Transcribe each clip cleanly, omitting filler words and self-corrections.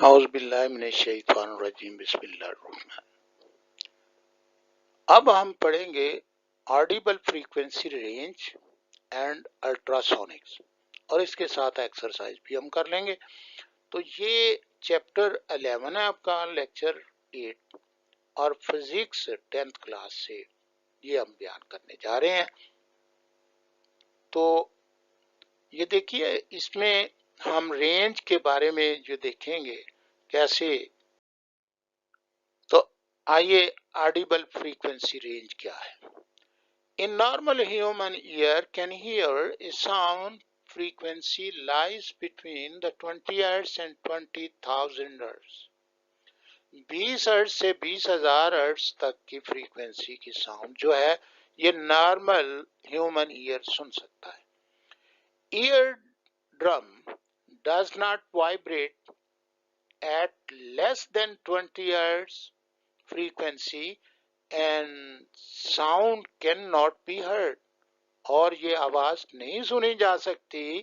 औज़ुबिल्लाहिमिनश्शैतानिर्रजीम बिस्मिल्लाहिर्रहमानिर्रहीम। अब हम पढ़ेंगे Audible frequency range and ultrasonics और इसके साथ एक्सरसाइज भी हम कर लेंगे। तो ये चैप्टर 11 है आपका, लेक्चर 8 और फिजिक्स 10th क्लास से ये हम बयान करने जा रहे हैं। तो ये देखिए, इसमें हम रेंज के बारे में जो देखेंगे कैसे। तो आइए, ऑडिबल फ्रीक्वेंसी रेंज क्या है। In normal human ear can hear a sound frequency lies between the 20 Hz and 20,000 Hz। 20 hertz से 20,000 हर्ट्ज तक की फ्रीक्वेंसी की साउंड जो है ये नॉर्मल ह्यूमन ईयर सुन सकता है। Ear drum does not vibrate at less than 20 Hz frequency and sound cannot be heard। और ये आवाज नहीं सुनी जा सकती।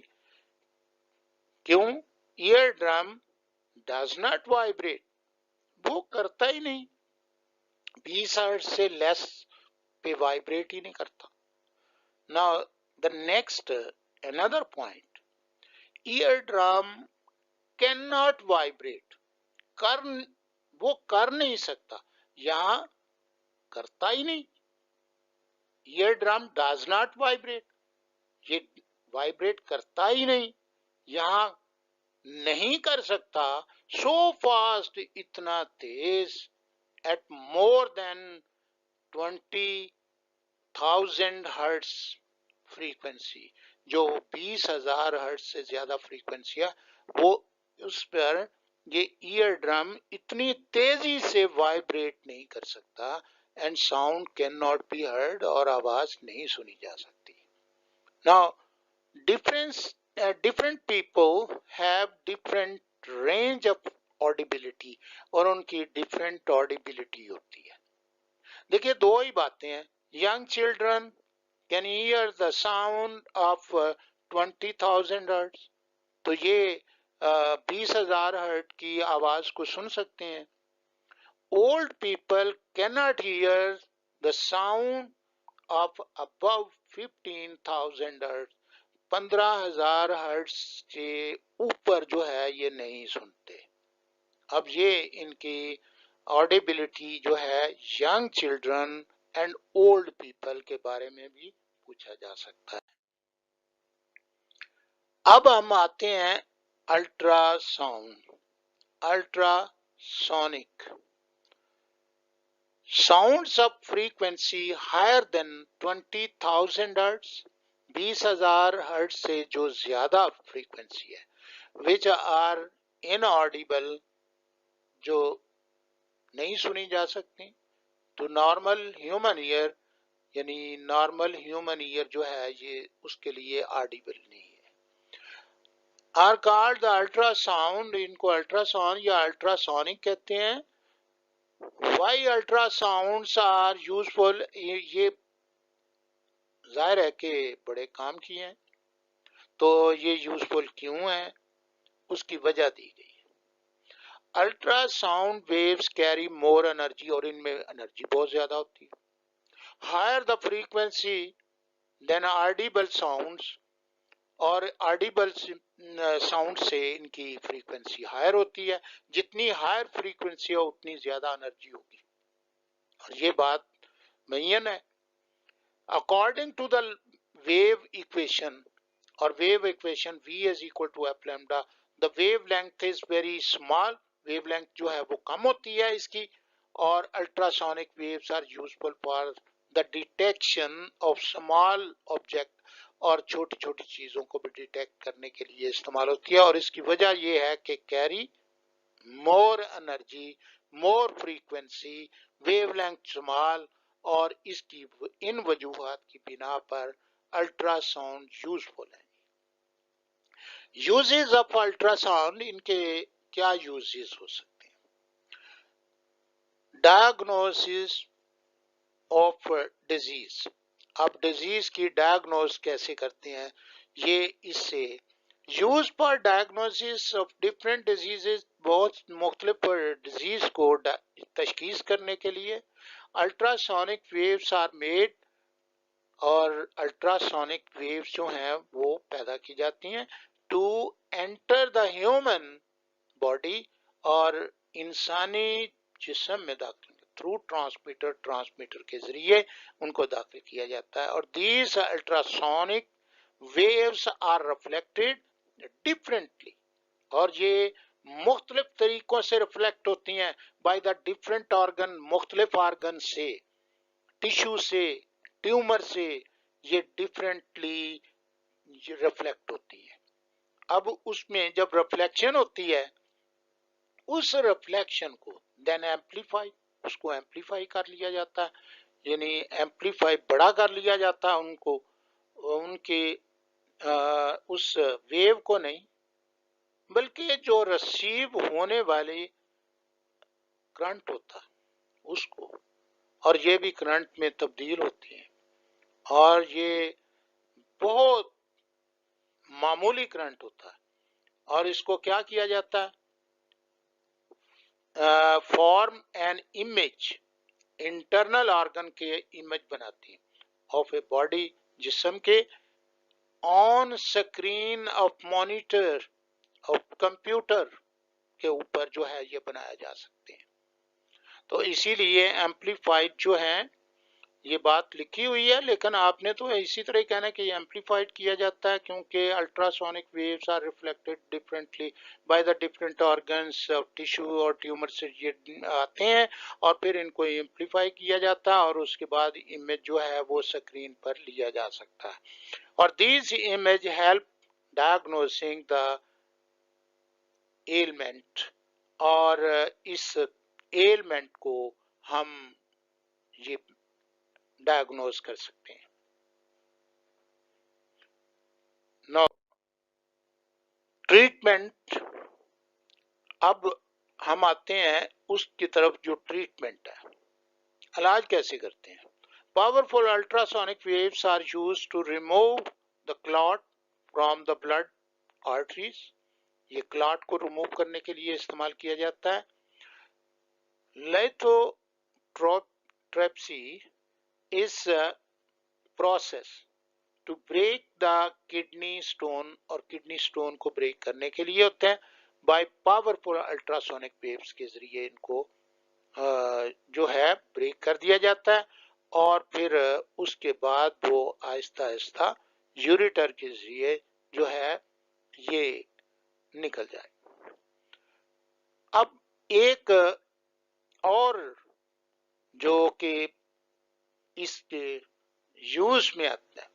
क्यों? Ear drum does not vibrate, वो करता ही नहीं, 20 हर्ट्ज से लेस पे वाइब्रेट ही नहीं करता। Now the next another point, ear drum can not vibrate, वो कर नहीं सकता, यहां करता ही नहीं। Ear drum does not vibrate, ये वाइब्रेट करता ही नहीं, यहां नहीं कर सकता। सो फास्ट, इतना तेज, at more than 20,000 hertz frequency, जो 20,000 हर्ट्ज से ज्यादा फ्रीक्वेंसी है वो, उस पर ये ईयर ड्रम इतनी तेजी से वाइब्रेट नहीं कर सकता and sound can not be heard, और आवाज नहीं सुनी जा सकती। Now different people have different range of audibility, और उनकी different audibility होती है। देखिए, दो ही बातें हैं। young children can hear the sound of 20,000 hertz, तो ये 20,000 हर्ट की आवाज को सुन सकते हैं। old people cannot hear the sound of above 15,000 hertz, 15,000 hertz से ऊपर जो है ये नहीं सुनते। अब ये इनकी ऑडिबिलिटी जो है young children and old people के बारे में भी पूछा जा सकता है। अब हम आते हैं ultrasound, ultrasonic. Sounds of frequency higher than 20,000 hertz, 20,000 hertz से जो ज्यादा फ्रीक्वेंसी है, विच आर इनऑडिबल, जो नहीं सुनी जा सकती, तो नॉर्मल ह्यूमन ईयर, यानी नॉर्मल ह्यूमन ईयर जो है ये उसके लिए ऑडिबल नहीं है। आर कॉल्ड द अल्ट्रासाउंड, इनको अल्ट्रासाउंड या अल्ट्रासोनिक कहते हैं। वाई अल्ट्रासाउंड्स आर यूजफुल, ये जाहिर है कि बड़े काम की हैं, तो ये यूजफुल क्यों है उसकी वजह दी गई है। Ultrasound waves carry more energy, और इनमें एनर्जी बहुत ज्यादा होती है। Higher the frequency than audible sounds, और ऑडिबल साउंड से इनकी फ्रीक्वेंसी हायर होती है। जितनी हायर फ्रीक्वेंसी हो उतनी ज्यादा एनर्जी होगी, और ये बात मुय्यन है। According to the wave equation, और wave equation V is equal to f lambda, the wavelength is very small, wavelength जो है वो कम होती है इसकी, और ultrasonic waves are useful for the detection of small object, और छोटी छोटी चीजों को भी डिटेक्ट करने के लिए इस्तेमाल होती है। और इसकी वजह यह है कि कैरी मोर एनर्जी, मोर फ्रीक्वेंसी, वेवलेंथ स्मॉल, और इसकी इन वजूहात की बिना पर अल्ट्रासाउंड यूजफुल है। यूजेस ऑफ अल्ट्रासाउंड, इनके क्या यूजेस हो सकते हैं। डायग्नोसिस ऑफ डिजीज, अब डिजीज की डायग्नोस कैसे करते हैं, ये इससे use for diagnosis of different diseases बहुत मुख्तलिफ डिजीज को तशखीस करने के लिए अल्ट्रासोनिक वेव्स आर मेड, और अल्ट्रासोनिक वेव्स जो हैं वो पैदा की जाती हैं to enter the human body, और इंसानी जिस्म में दाखिल थ्रू ट्रांसमीटर के जरिए उनको दाखिल किया जाता है। और these ultrasonic waves are reflected differently, और ये मुख्तलिफ तरीकों से रिफ्लेक्ट होती हैं बाय द डिफरेंट ऑर्गन, मुख्तलिफ ऑर्गन से, टिश्यू से, ट्यूमर से, ये डिफरेंटली रिफ्लेक्ट होती है। अब उसमें जब रिफ्लेक्शन होती है, उस रिफ्लेक्शन को देन एम्पलीफाई, उसको एम्पलीफाई कर लिया जाता है, यानी एम्पलीफाई बड़ा कर लिया जाता है उनको, उनके उस वेव को नहीं, बल्कि जो रिसीव होने वाले करंट होता है उसको, और ये भी करंट में तब्दील होती है, और ये बहुत मामूली करंट होता है। और इसको क्या किया जाता है, form an image, internal organ के इमेज बनाती है ऑफ ए बॉडी, जिस्म के, on screen of monitor of computer के ऊपर जो है ये बनाया जा सकते हैं। तो इसीलिए एम्पलीफाइड जो है, ये बात लिखी हुई है, लेकिन आपने तो इसी तरह कहना कि एम्पलीफाइड किया जाता है क्योंकि ultrasonic waves are reflected differently by the different organs of tissue और ट्यूमर से ये आते हैं, और फिर इनको एम्पलीफाई किया जाता है, और उसके बाद इमेज जो है वो स्क्रीन पर लिया जा सकता है। और these image help diagnosing the element, और इस एलिमेंट को हम ये डायग्नोज कर सकते हैं। नो ट्रीटमेंट, अब हम आते हैं उसकी तरफ जो ट्रीटमेंट है, इलाज कैसे करते हैं। Powerful ultrasonic waves are used to remove the clot from the blood arteries, ये क्लॉट को रिमूव करने के लिए इस्तेमाल किया जाता है। Lithotripsy is process to break the kidney stone, और किडनी स्टोन को ब्रेक करने के लिए होते हैं बाय पावरफुल अल्ट्रासोनिक वेव्स के जरिए इनको जो है ब्रेक कर दिया जाता है, और फिर उसके बाद वो आहिस्ता आहिस्ता यूरेटर के जरिए जो है ये निकल जाए। अब एक और जो कि इसके यूज में आता है,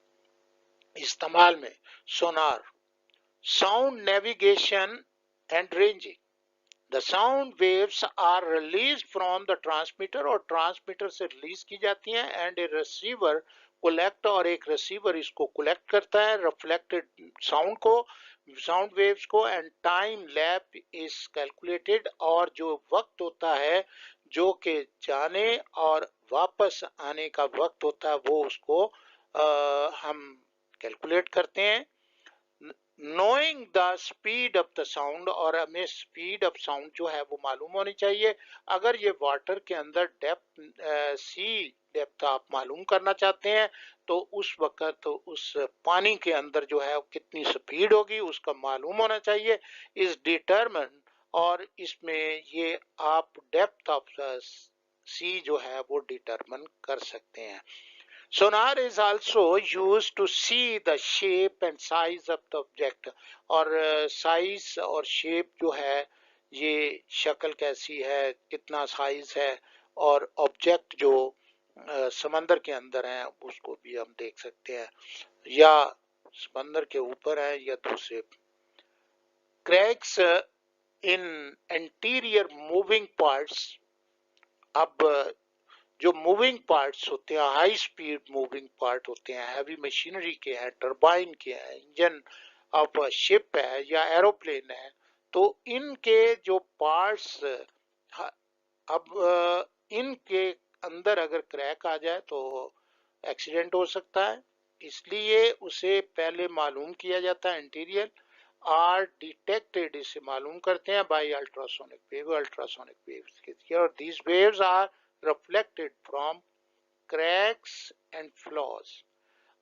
इस्तेमाल में, सोनार, sound navigation and ranging. The sound waves are released from the transmitter, और ट्रांसमीटर से रिलीज की जाती हैं, एंड ए रिसीवर कलेक्ट, और एक रिसीवर इसको कलेक्ट करता है रिफ्लेक्टेड साउंड को, साउंड वेव्स को, and time lap is calculated, और जो वक्त होता है जो कि जाने और वापस आने का वक्त होता है वो उसको हम कैलकुलेट करते हैं। Knowing the speed of the sound, और हमें स्पीड ऑफ साउंड जो है वो मालूम होनी चाहिए। अगर ये वाटर के अंदर डेप्थ सी डेप्थ आप मालूम करना चाहते हैं तो उस वक्त तो उस पानी के अंदर जो है कितनी स्पीड होगी उसका मालूम होना चाहिए, इज डिटरमिन, और इसमें ये आप डेप्थ ऑफ सी जो है वो डिटरमिन कर सकते हैं। Sonar is also used to see the shape and size of the object, और साइज और शेप जो है, ये शक्ल कैसी है, कितना साइज है, और ऑब्जेक्ट जो समंदर के अंदर है उसको भी हम देख सकते हैं, या समंदर के ऊपर है या दूसरे। Cracks in interior moving parts, अब जो मूविंग पार्ट्स होते हैं, हाई स्पीड मूविंग पार्ट होते हैं, हैवी मशीनरी के हैं, टरबाइन के हैं, इंजन ऑफ शिप है या एरोप्लेन है, तो इनके जो पार्ट्स, अब इनके अंदर अगर क्रैक आ जाए तो एक्सीडेंट हो सकता है, इसलिए उसे पहले मालूम किया जाता है इंटीरियर, आर डिटेक्टेड, इसे मालूम करते हैं बाय अल्ट्रासोनिक वेव्स के थ्रू, और these waves are reflected from cracks and flaws.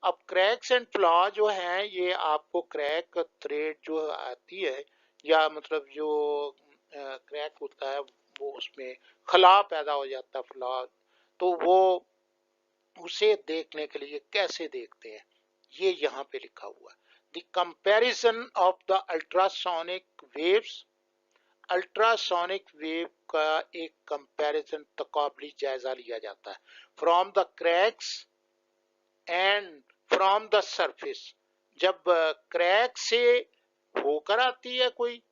अब क्रैक्स एंड फ्लॉ जो हैं, ये आपको क्रैक थ्रेड जो आती है, या मतलब जो क्रैक होता है वो उसमें खला पैदा हो जाता है, फ्लॉ, तो वो उसे देखने के लिए कैसे देखते हैं, ये यहाँ पे लिखा हुआ है। The comparison of the ultrasonic waves, ultrasonic wave का एक कंपैरिजन, तकाबली जायजा लिया जाता है, from the cracks and from the surface. जब क्रैक से होकर आती है कोई,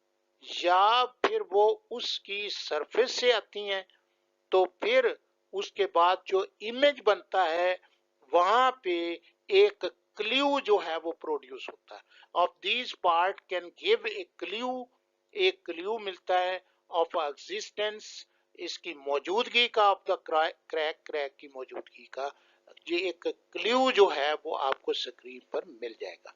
या फिर वो उसकी सरफेस से आती हैं, तो फिर उसके बाद जो इमेज बनता है, वहां पे एक क्ल्यू जो है वो प्रोड्यूस होता है। Of these part can give a clue, एक क्ल्यू मिलता है ऑफ एग्जिस्टेंस, इसकी मौजूदगी का, ऑफ द क्रैक की मौजूदगी का, ये एक क्ल्यू जो है वो आपको स्क्रीन पर मिल जाएगा।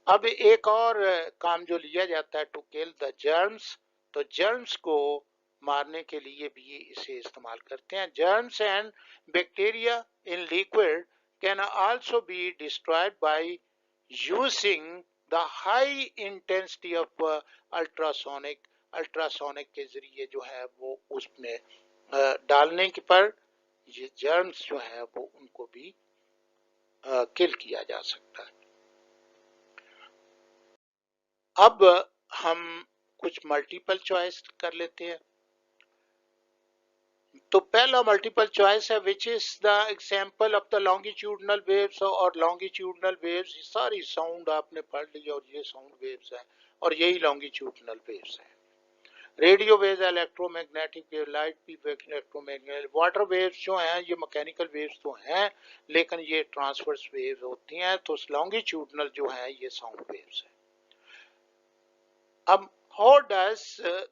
अब एक और काम जो लिया जाता है, टू किल द जर्म्स, तो जर्म्स को मारने के लिए भी इसे इस्तेमाल करते हैं। Germs and bacteria in liquid can also be destroyed by using the high intensity of ultrasonic, ultrasonic के जरिए जो है वो उसमें डालने के पर ये जर्म्स जो है वो उनको भी किल किया जा सकता है। अब हम कुछ मल्टीपल चॉइस कर लेते हैं। तो पहला मल्टीपल चॉइस है, which is the example of the longitudinal waves, और लॉन्गिट्यूडनल वेव्स सारी साउंड आपने पढ़ ली, और ये साउंड वेव्स है, और यही लॉन्गिट्यूडनल वेव्स है। Radio waves, electromagnetic wave, light wave, electromagnetic, water waves जो हैं ये मैकेनिकल वेव्स तो हैं, लेकिन ये ट्रांसवर्स वेव्स होती हैं, तो लॉन्गिट्यूडनल जो है ये साउंड वेव्स है। अब how does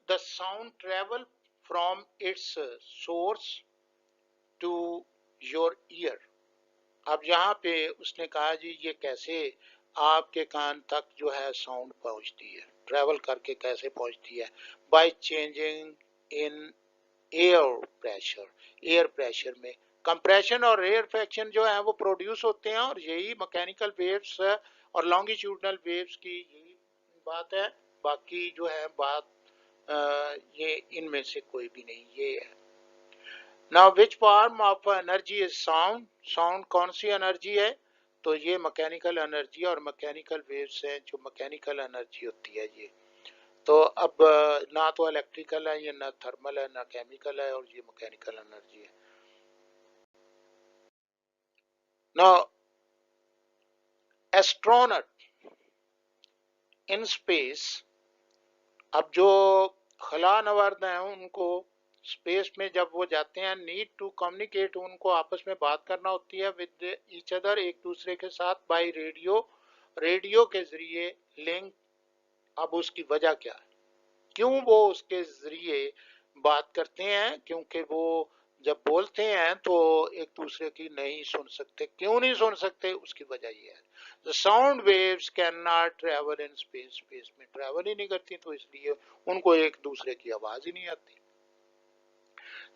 the sound travel from its source to your ear? अब यहाँ पे उसने कहा जी ये कैसे आपके कान तक जो है साउंड पहुँचती है, ट्रेवल करके कैसे पहुँचती है, by changing in air pressure में कंप्रेशन और रेयर फ्रैक्शन जो है वो प्रोड्यूस होते हैं, और यही मैकेनिकल वेव्स और लॉन्गिट्यूडनल वेव्स की यही बात है। बाकी जो है बात ये इनमें से कोई भी नहीं, ये है। Now which form of energy is sound, sound कौन सी एनर्जी है, तो ये मैकेनिकल एनर्जी और मैकेनिकल वेव्स हैं, जो मैकेनिकल एनर्जी होती है ये। तो अब ना तो इलेक्ट्रिकल है ये, ना थर्मल है, ना केमिकल है, और ये मैकेनिकल एनर्जी है। नाउ एस्ट्रोनॉट इन स्पेस, अब जो खला नवर्द हैं उनको स्पेस में जब वो जाते हैं, नीड टू कम्युनिकेट, उनको आपस में बात करना होती है विद ईच अदर, एक दूसरे के साथ, बाय रेडियो, रेडियो के जरिए लिंक। अब उसकी वजह क्या है, क्यों वो उसके जरिए बात करते हैं, क्योंकि वो जब बोलते हैं तो एक दूसरे की नहीं सुन सकते। क्यों नहीं सुन सकते, उसकी वजह ये है, the sound waves cannot travel in space, space में ट्रेवल ही नहीं करती, तो इसलिए उनको एक दूसरे की आवाज ही नहीं आती।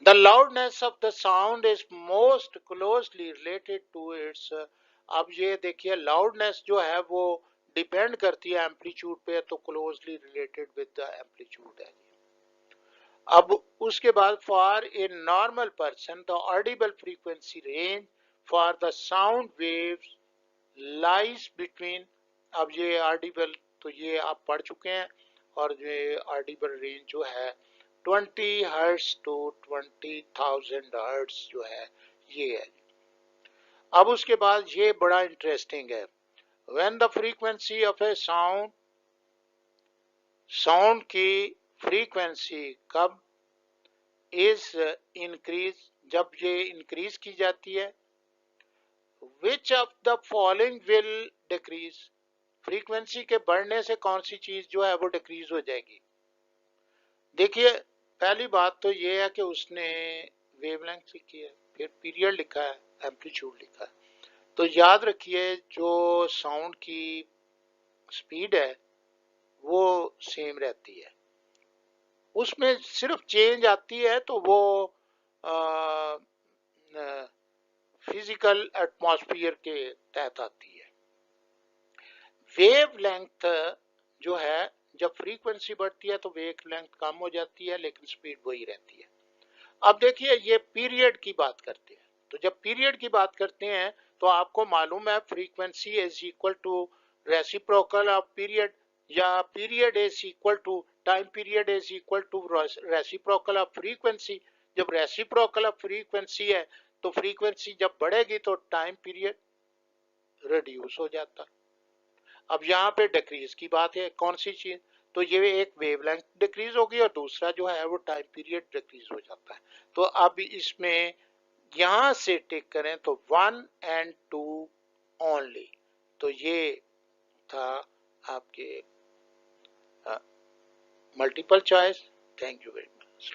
The loudness of the sound is most closely related to its, अब ये देखिए लाउडनेस जो है वो डिपेंड करती है एम्पलीट्यूड पे, तो closely related with the amplitude है। अब उसके बाद for a normal person the Audible frequency range for the sound waves lies between, अब ये ऑडिबल तो ये आप पढ़ चुके हैं, और ये ऑडिबल रेंज जो है 20 हर्ट्ज टू 20,000 हर्ट्ज जो है ये है। अब उसके बाद ये बड़ा इंटरेस्टिंग है, when the frequency of A sound, sound की फ्रीक्वेंसी कब इज इंक्रीज, जब ये इंक्रीज की जाती है, which of the following will decrease, frequency के बढ़ने से कौन सी चीज जो है वो डिक्रीज हो जाएगी। देखिए पहली बात तो ये है कि उसने वेवलेंथ लिखी है, फिर पीरियड लिखा है, एम्पलीट्यूड लिखा है। तो याद रखिए जो साउंड की स्पीड है वो सेम रहती है, उसमें सिर्फ चेंज आती है तो वो फिजिकल एटमॉस्फेयर के तहत आती है। वेव लेंथ जो है, जब फ्रीक्वेंसी बढ़ती है तो वेव लेंथ कम हो जाती है लेकिन स्पीड वही रहती है। अब देखिए ये पीरियड की बात करते हैं, तो जब पीरियड की बात करते हैं तो आपको मालूम है frequency is equal to reciprocal of period, या period is equal to time period is equal to reciprocal of frequency. जब रेसिप्रोकल ऑफ फ्रीक्वेंसी है तो फ्रीक्वेंसी जब बढ़ेगी तो टाइम पीरियड रिड्यूस हो जाता। अब यहाँ पे डिक्रीज की बात है, कौन सी चीज, तो ये एक वेवलेंथ डिक्रीज होगी और दूसरा जो है वो टाइम पीरियड डिक्रीज हो जाता है। तो अब इसमें यहां से टिक करें तो 1 and 2 ओनली। तो ये था आपके multiple choice. Thank you very much.